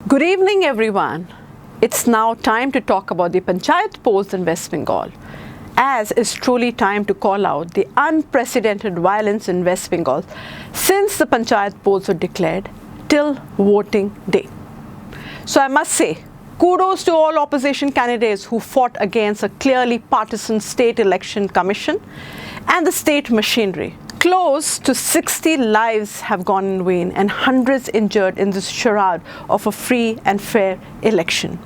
Good evening, everyone. It's now time to talk about the Panchayat polls in West Bengal, as it's truly time to call out the unprecedented violence in West Bengal since the Panchayat polls were declared till voting day. So I must say, kudos to all opposition candidates who fought against a clearly partisan state election commission and the state machinery. Close to 60 lives have gone in vain and hundreds injured in this charade of a free and fair election.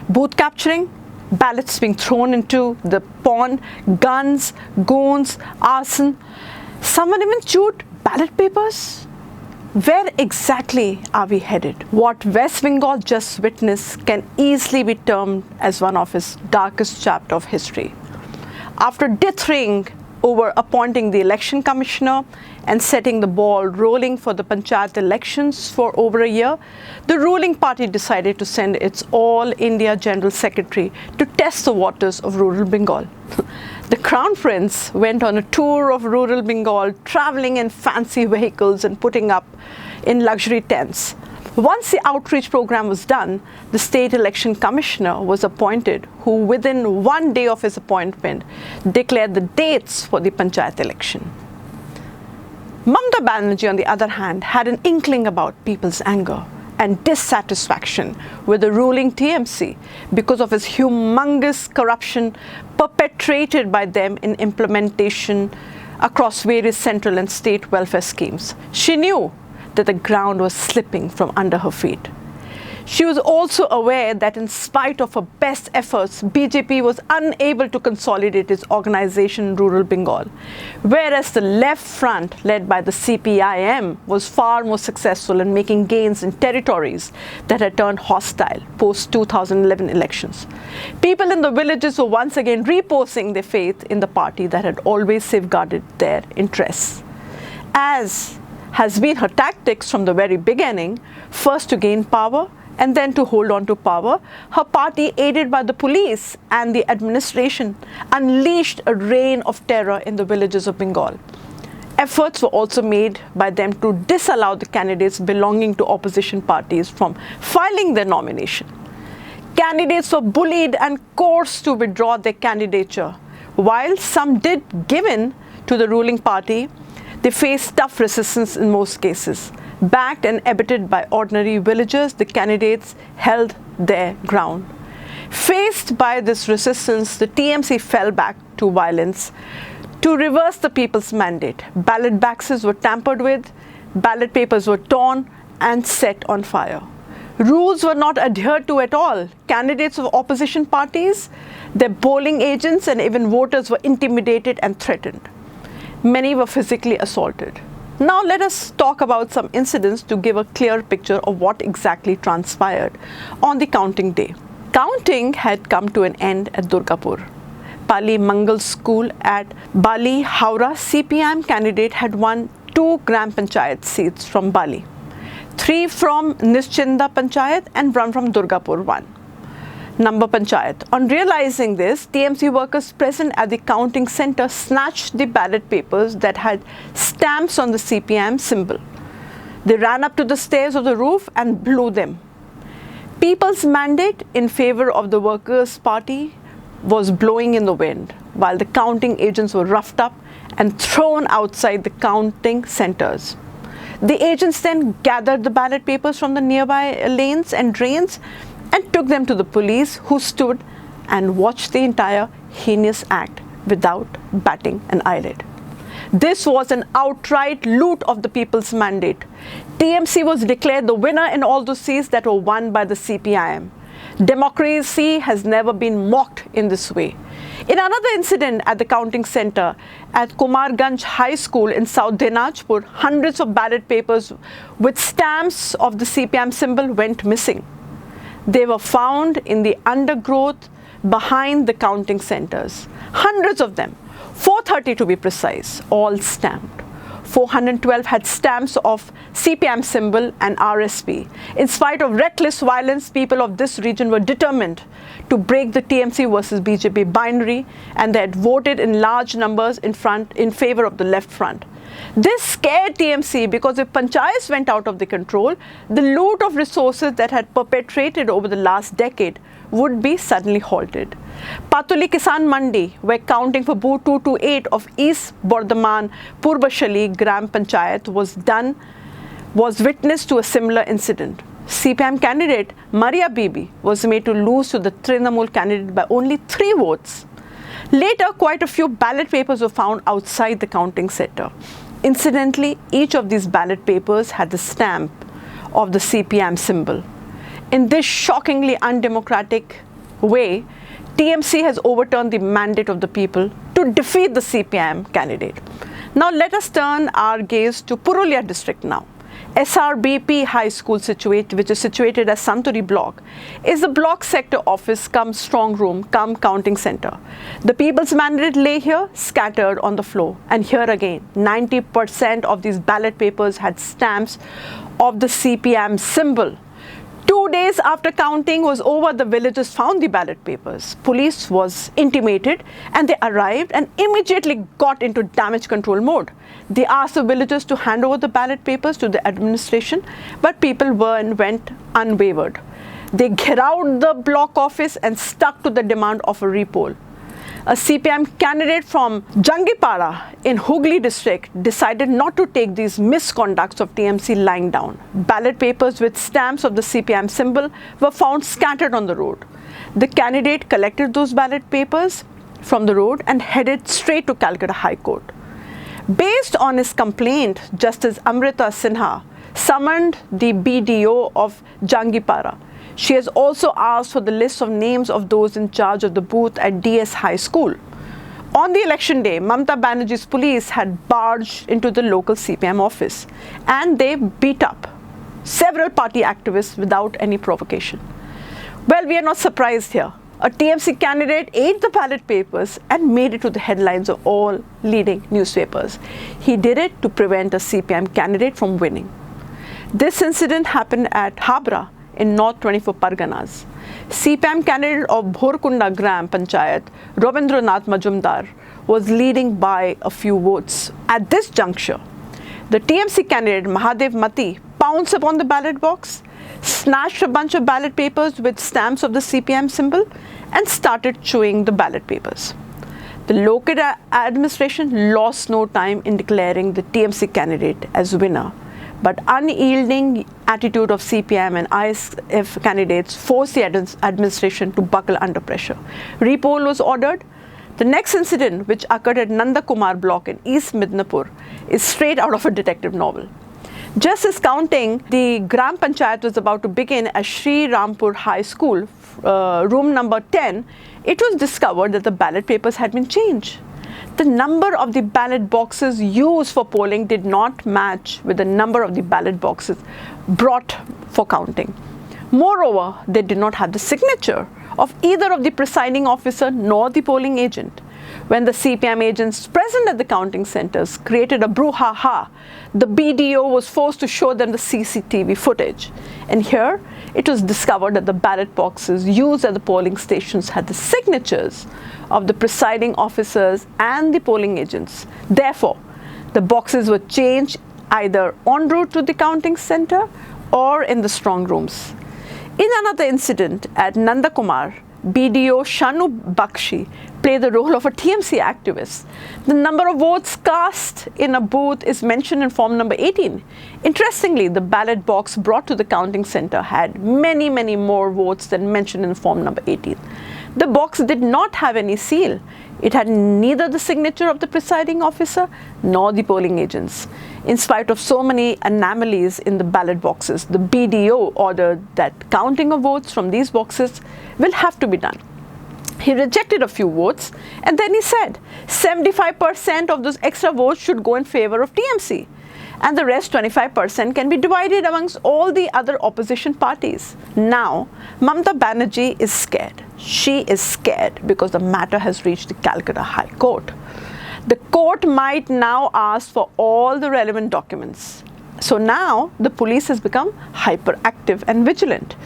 Booth capturing, ballots being thrown into the pond, guns, goons, arson. Someone even chewed ballot papers? Where exactly are we headed? What West Bengal just witnessed can easily be termed as one of its darkest chapters of history. After dithering over appointing the election commissioner and setting the ball rolling for the Panchayat elections for over a year, the ruling party decided to send its All India General Secretary to test the waters of rural Bengal. The Crown Prince went on a tour of rural Bengal, traveling in fancy vehicles and putting up in luxury tents. Once the outreach program was done, the state election commissioner was appointed, who within one day of his appointment declared the dates for the Panchayat election. Mamata Banerjee, on the other hand, had an inkling about people's anger and dissatisfaction with the ruling TMC because of its humongous corruption perpetrated by them in implementation across various central and state welfare schemes. She knew that the ground was slipping from under her feet. She was also aware that in spite of her best efforts, BJP was unable to consolidate its organization in rural Bengal, whereas the left front, led by the CPIM, was far more successful in making gains in territories that had turned hostile post-2011 elections. People in the villages were once again reposing their faith in the party that had always safeguarded their interests. As has been her tactics from the very beginning, first to gain power and then to hold on to power, her party, aided by the police and the administration, unleashed a reign of terror in the villages of Bengal. Efforts were also made by them to disallow the candidates belonging to opposition parties from filing their nomination. Candidates were bullied and coerced to withdraw their candidature. While some did give in to the ruling party, they faced tough resistance in most cases. Backed and abetted by ordinary villagers, the candidates held their ground. Faced by this resistance, the TMC fell back to violence to reverse the people's mandate. Ballot boxes were tampered with, ballot papers were torn and set on fire. Rules were not adhered to at all. Candidates of opposition parties, their polling agents and even voters were intimidated and threatened. Many were physically assaulted. Now let us talk about some incidents to give a clear picture of what exactly transpired on the counting day. Counting had come to an end at Durgapur. Pali Mangal School at Bali, Howrah CPIM candidate had won 2 Gram Panchayat seats from Bali, 3 from Nischinda Panchayat and 1 from Durgapur 1. Number Panchayat. On realizing this, TMC workers present at the counting center snatched the ballot papers that had stamps on the CPIM symbol. They ran up to the stairs of the roof and blew them. People's mandate in favor of the Workers' Party was blowing in the wind, while the counting agents were roughed up and thrown outside the counting centers. The agents then gathered the ballot papers from the nearby lanes and drains and took them to the police, who stood and watched the entire heinous act without batting an eyelid. This was an outright loot of the people's mandate. TMC was declared the winner in all those seats that were won by the CPIM. Democracy has never been mocked in this way. In another incident at the counting center at Kumarganj High School in South Dinajpur, hundreds of ballot papers with stamps of the CPIM symbol went missing. They were found in the undergrowth behind the counting centers. Hundreds of them, 430 to be precise, all stamped. 412 had stamps of CPIM symbol and RSP. In spite of reckless violence, people of this region were determined to break the TMC versus BJP binary, and they had voted in large numbers in favor of the left front. This scared TMC because if panchayats went out of the control, the loot of resources that had perpetrated over the last decade would be suddenly halted. Patuli Kisan Mandi, where counting for booth 228 of East Bardhaman Purbashali Gram Panchayat was witness to a similar incident. CPIM candidate Maria Bibi was made to lose to the Trinamool candidate by only 3 votes. Later, quite a few ballot papers were found outside the counting center. Incidentally, each of these ballot papers had the stamp of the CPIM symbol. In this shockingly undemocratic way, TMC has overturned the mandate of the people to defeat the CPIM candidate. Now let us turn our gaze to Purulia district now. SRBP High School, which is situated as Santuri block, is the block sector office cum strong room cum counting center. The people's mandate lay here scattered on the floor, and here again 90% of these ballot papers had stamps of the CPIM symbol. 2 days after counting was over, the villagers found the ballot papers. Police was intimated and they arrived and immediately got into damage control mode. They asked the villagers to hand over the ballot papers to the administration, but people went unwavered. They gherowed the block office and stuck to the demand of a repoll. A CPIM candidate from Jangipada in Hooghly district decided not to take these misconducts of TMC lying down. Ballot papers with stamps of the CPIM symbol were found scattered on the road. The candidate collected those ballot papers from the road and headed straight to Calcutta High Court. Based on his complaint, Justice Amrita Sinha summoned the BDO of Jangipada. She has also asked for the list of names of those in charge of the booth at DS High School. On the election day, Mamata Banerjee's police had barged into the local CPIM office and they beat up several party activists without any provocation. Well, we are not surprised here. A TMC candidate ate the ballot papers and made it to the headlines of all leading newspapers. He did it to prevent a CPIM candidate from winning. This incident happened at Habra in North 24 Parganas. CPIM candidate of Bhorkunda Gram Panchayat, Rabindranath Majumdar, was leading by a few votes. At this juncture, the TMC candidate 𝑧𝒃𝒂𝒏𝒕 pounced upon the ballot box, snatched a bunch of ballot papers with stamps of the CPIM symbol, and started chewing the ballot papers. The local administration lost no time in declaring the TMC candidate as winner, but unyielding attitude of CPIM and ISF candidates forced the administration to buckle under pressure. Repoll was ordered. The next incident, which occurred at Nanda Kumar block in East Midnapur, is straight out of a detective novel. Just as counting the Gram Panchayat was about to begin at Sri Rampur High School, room number 10, it was discovered that the ballot papers had been changed. The number of the ballot boxes used for polling did not match with the number of the ballot boxes brought for counting. Moreover, they did not have the signature of either of the presiding officer nor the polling agent. When the CPIM agents present at the counting centers created a brouhaha, the BDO was forced to show them the CCTV footage. And here, it was discovered that the ballot boxes used at the polling stations had the signatures of the presiding officers and the polling agents. Therefore, the boxes were changed either en route to the counting center or in the strong rooms. In another incident at Nanda Kumar, BDO Shanu Bakshi played the role of a TMC activist. The number of votes cast in a booth is mentioned in form number 18. Interestingly, the ballot box brought to the counting center had many more votes than mentioned in form number 18. The box did not have any seal. It had neither the signature of the presiding officer nor the polling agents. In spite of so many anomalies in the ballot boxes, the BDO ordered that counting of votes from these boxes will have to be done. He rejected a few votes and then he said 75% of those extra votes should go in favor of TMC and the rest 25% can be divided amongst all the other opposition parties. Now, Mamata Banerjee is scared. She is scared because the matter has reached the Calcutta High Court. The court might now ask for all the relevant documents. So now the police has become hyperactive and vigilant.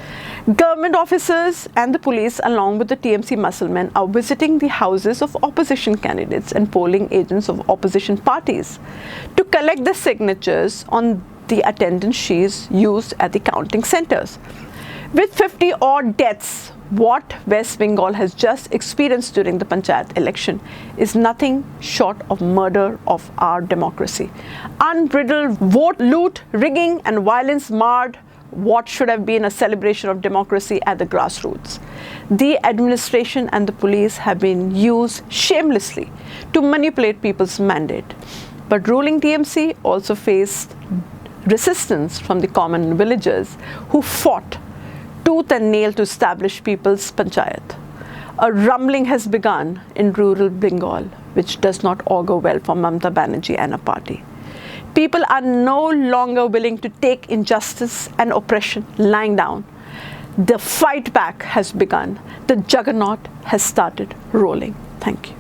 Government officers and the police, along with the TMC musclemen, are visiting the houses of opposition candidates and polling agents of opposition parties to collect the signatures on the attendance sheets used at the counting centers. With 50-odd deaths, what West Bengal has just experienced during the Panchayat election is nothing short of murder of our democracy. Unbridled vote loot, rigging and violence marred what should have been a celebration of democracy at the grassroots. The administration and the police have been used shamelessly to manipulate people's mandate. But ruling TMC also faced resistance from the common villagers who fought tooth and nail to establish People's Panchayat. A rumbling has begun in rural Bengal, which does not augur well for Mamata Banerjee and her party. People are no longer willing to take injustice and oppression lying down. The fight back has begun. The juggernaut has started rolling. Thank you.